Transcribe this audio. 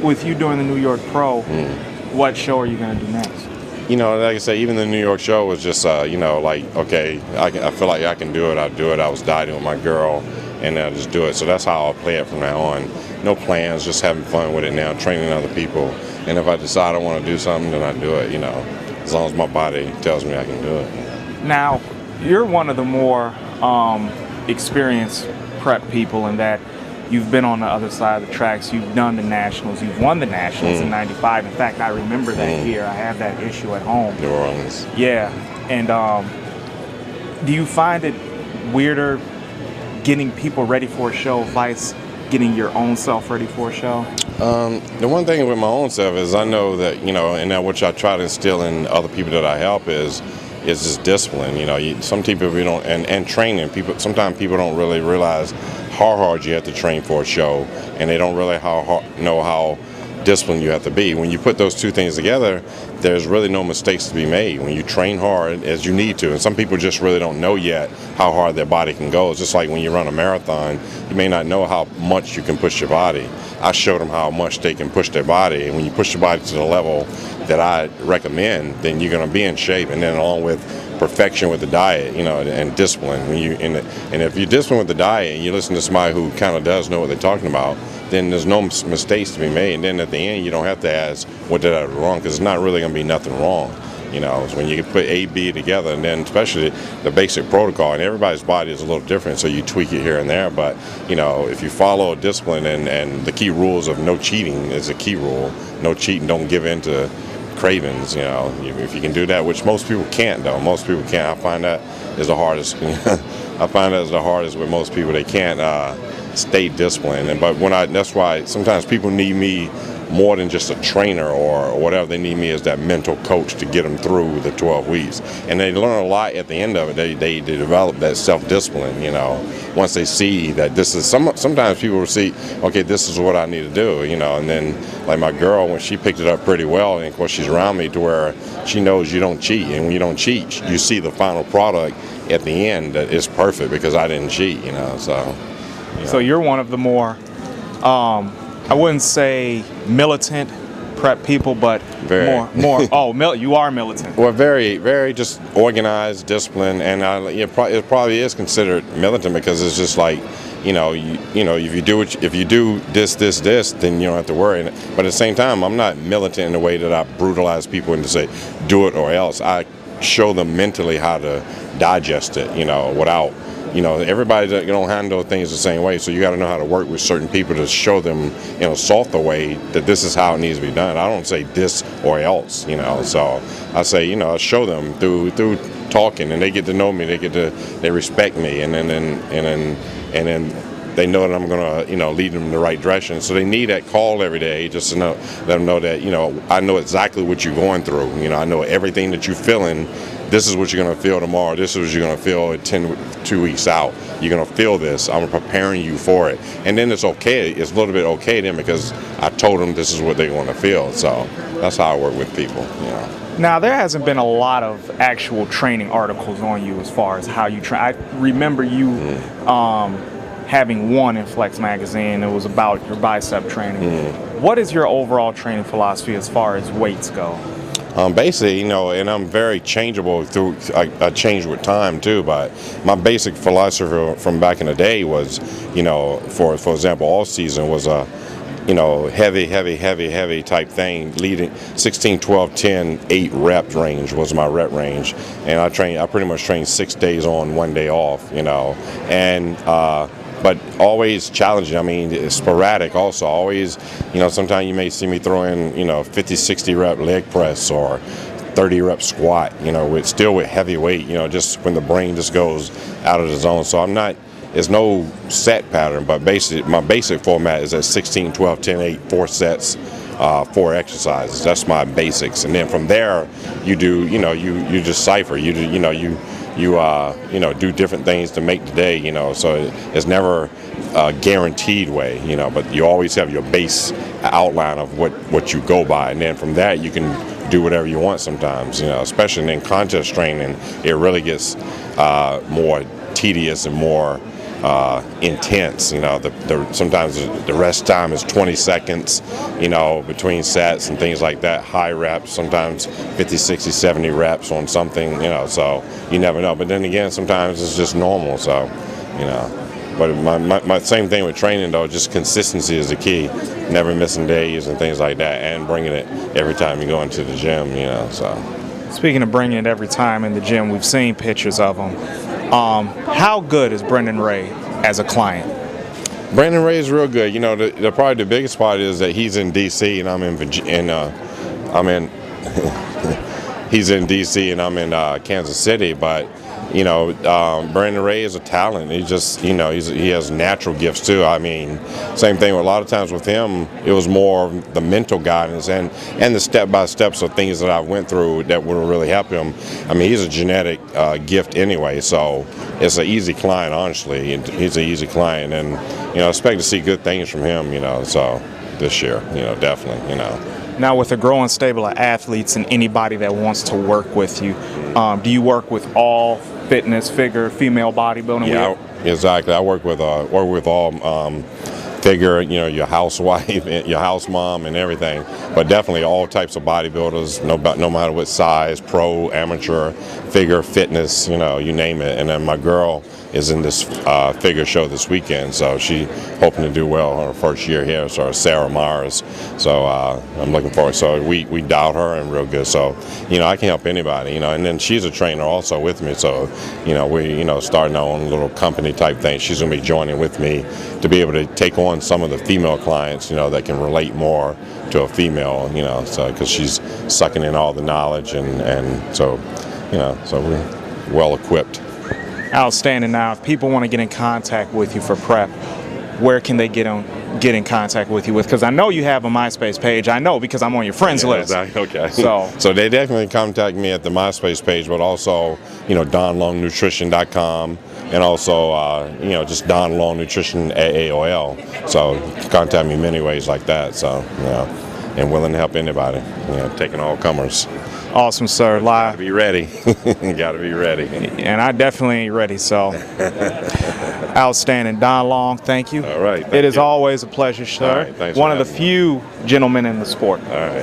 with you doing the New York Pro, what show are you going to do next? You know, like I say, even the New York show was just, you know, like, okay, I feel like I can do it. I'll do it. I was dieting with my girl, and I'll just do it. So that's how I'll play it from now on. No plans, just having fun with it now, training other people. And if I decide I want to do something, then I do it, you know, as long as my body tells me I can do it. Now, you're one of the more experienced prep people in that you've been on the other side of the tracks, you've done the Nationals, you've won the Nationals in '95. In fact, I remember that year. I have that issue at home. New Orleans. Yeah. And do you find it weirder getting people ready for a show, vice getting your own self ready for a show? The one thing with my own self is I know that, you know, and that which I try to instill in other people that I help is just discipline. You know, some people we don't, and training. Sometimes people don't really realize how hard you have to train for a show, and they don't really know how disciplined you have to be. When you put those two things together, there's really no mistakes to be made when you train hard as you need to. And some people just really don't know yet how hard their body can go. It's just like when you run a marathon, you may not know how much you can push your body. I showed them how much they can push their body, and when you push your body to the level that I recommend, then you're going to be in shape. And then along with perfection with the diet, you know, and discipline. And if you're disciplined with the diet and you listen to somebody who kind of does know what they're talking about, then there's no mistakes to be made. And then at the end, you don't have to ask, what did I do wrong? Because it's not really going to be nothing wrong. You know, it's when you put A, B together, and then especially the basic protocol, and everybody's body is a little different, so you tweak it here and there. But, you know, if you follow discipline and the key rules of no cheating is a key rule. No cheating, don't give in to cravings, you know. If you can do that, which most people can't, though. Most people can't. I find that is the hardest. I find that is the hardest with most people. They can't stay disciplined. But that's why sometimes people need me more than just a trainer or whatever. They need me as that mental coach to get them through the 12 weeks. And they learn a lot at the end of it. They develop that self-discipline, you know, once they see that this is, sometimes people will see, okay, this is what I need to do, you know, and then like my girl, when she picked it up pretty well, and of course she's around me to where she knows you don't cheat, and when you don't cheat, you see the final product at the end that is perfect because I didn't cheat, you know, so. You know. So you're one of the more, I wouldn't say militant prep people, but more. You are militant. Well, very, very just organized, disciplined, and it probably is considered militant because it's just like, you know, if you do this, then you don't have to worry. But at the same time, I'm not militant in the way that I brutalize people and to say, do it or else. I show them mentally how to digest it, you know, without. You know, everybody don't handle things the same way, so you got to know how to work with certain people to show them in a softer way that this is how it needs to be done. I don't say this or else, you know. So I say, you know, I show them through talking, and they get to know me. They respect me, and then they know that I'm gonna, you know, lead them in the right direction. So they need that call every day, just to let them know that, you know, I know exactly what you're going through. You know, I know everything that you're feeling. This is what you're going to feel tomorrow. This is what you're going to feel 2 weeks out. You're going to feel this. I'm preparing you for it. And then it's okay. It's a little bit okay then because I told them this is what they want to feel. So that's how I work with people, you know. Now, there hasn't been a lot of actual training articles on you as far as how you train. I remember you having one in Flex magazine. It was about your bicep training. What is your overall training philosophy as far as weights go? Basically, you know, and I'm very changeable I change with time too, but my basic philosophy from back in the day was, you know, for example, all season was a, you know, heavy type thing, leading 16, 12, 10, 8 rep range was my rep range. And I pretty much trained 6 days on, 1 day off, you know, and, but always challenging. I mean, it's sporadic also. Always, you know, sometimes you may see me throw in, you know, 50, 60 rep leg press or 30 rep squat, you know, with heavy weight, you know, just when the brain just goes out of the zone. So there's no set pattern, but my basic format is at 16, 12, 10, 8, 4 sets, 4 exercises. That's my basics. And then from there, you do, you know, you decipher, you do, you know, you do different things to make the day, you know, so it's never a guaranteed way, you know, but you always have your base outline of what you go by, and then from that you can do whatever you want sometimes, you know, especially in contest training. It really gets more tedious and more, intense. You know, sometimes the rest time is 20 seconds, you know, between sets and things like that. High reps, sometimes 50, 60, 70 reps on something, you know, so you never know. But then again, sometimes it's just normal, so, you know. But my same thing with training, though, just consistency is the key. Never missing days and things like that, and bringing it every time you go into the gym, you know, so. Speaking of bringing it every time in the gym, we've seen pictures of him. How good is Brendan Ray as a client? Brandon Ray is real good. You know, probably the biggest part is that he's in D.C. and I'm in he's in D.C. and I'm in Kansas City. But you know, Brandon Ray is a talent. He just, you know, he has natural gifts too. I mean, same thing. A lot of times with him, it was more the mental guidance and the step-by-steps of things that I went through that would really help him. I mean, he's a genetic gift anyway, so it's an easy client. Honestly, he's an easy client, and you know, expect to see good things from him. You know, so this year, you know, definitely, you know. Now, with a growing stable of athletes and anybody that wants to work with you, do you work with all fitness, figure, female bodybuilding? Yeah, exactly. I work with all figure, you know, your housewife, your house mom, and everything. But definitely all types of bodybuilders, no matter what size, pro, amateur, figure, fitness, you know, you name it. And then my girl is in this figure show this weekend, so she hoping to do well her first year here. So Sarah Mars, so I'm looking forward. So we doubt her and real good. So you know, I can help anybody, you know. And then she's a trainer also with me. So you know, we starting our own little company type thing. She's gonna be joining with me to be able to take on some of the female clients, you know, that can relate more to a female, you know. So because she's sucking in all the knowledge and so you know, so we're well equipped. Outstanding. Now, if people want to get in contact with you for prep, where can they get in contact with you with? Because I know you have a MySpace page. I know because I'm on your friends list. Exactly. Okay. So they definitely contact me at the MySpace page, but also, you know, DonLongNutrition.com, and also, you know, just Don Long Nutrition at AOL. So contact me many ways like that. So, you know, and willing to help anybody. You know, taking all comers. Awesome, sir. Live. Gotta be ready. Gotta be ready. And I definitely ain't ready, so. Outstanding. Don Long, thank you. All right. It is always a pleasure, sir. All right, thanks One for of the having me. few gentlemen in the sport. All right.